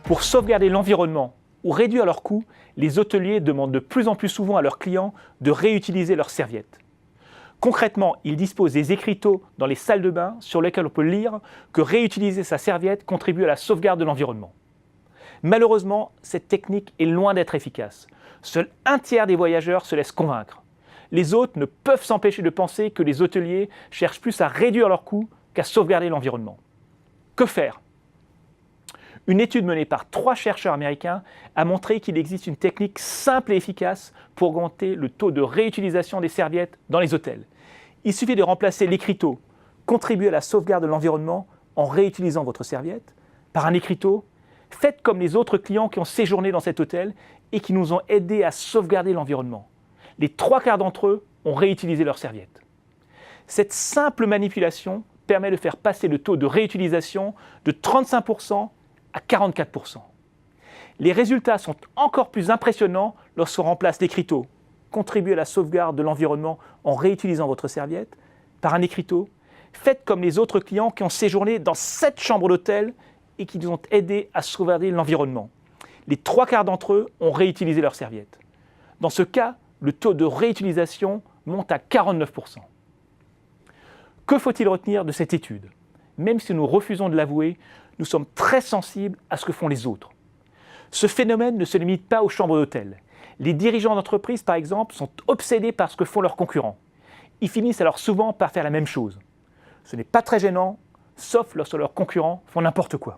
Pour sauvegarder l'environnement ou réduire leurs coûts, les hôteliers demandent de plus en plus souvent à leurs clients de réutiliser leurs serviettes. Concrètement, ils disposent des écriteaux dans les salles de bain sur lesquels on peut lire que réutiliser sa serviette contribue à la sauvegarde de l'environnement. Malheureusement, cette technique est loin d'être efficace. Seul un tiers des voyageurs se laissent convaincre. Les autres ne peuvent s'empêcher de penser que les hôteliers cherchent plus à réduire leurs coûts qu'à sauvegarder l'environnement. Que faire ? Une étude menée par 3 chercheurs américains a montré qu'il existe une technique simple et efficace pour augmenter le taux de réutilisation des serviettes dans les hôtels. Il suffit de remplacer l'écriteau « Contribuer à la sauvegarde de l'environnement en réutilisant votre serviette » par un écriteau « Faites comme les autres clients qui ont séjourné dans cet hôtel et qui nous ont aidés à sauvegarder l'environnement. » Les 3/4 d'entre eux ont réutilisé leurs serviettes. Cette simple manipulation permet de faire passer le taux de réutilisation de 35% à 44%. Les résultats sont encore plus impressionnants lorsqu'on remplace l'écriteau « Contribuer à la sauvegarde de l'environnement en réutilisant votre serviette » par un écriteau « Faites comme les autres clients qui ont séjourné dans cette chambre d'hôtel et qui nous ont aidés à sauvegarder l'environnement. » Les 3/4 d'entre eux ont réutilisé leurs serviettes. Dans ce cas, le taux de réutilisation monte à 49%. Que faut-il retenir de cette étude ? Même si nous refusons de l'avouer, nous sommes très sensibles à ce que font les autres. Ce phénomène ne se limite pas aux chambres d'hôtel. Les dirigeants d'entreprise, par exemple, sont obsédés par ce que font leurs concurrents. Ils finissent alors souvent par faire la même chose. Ce n'est pas très gênant, sauf lorsque leurs concurrents font n'importe quoi.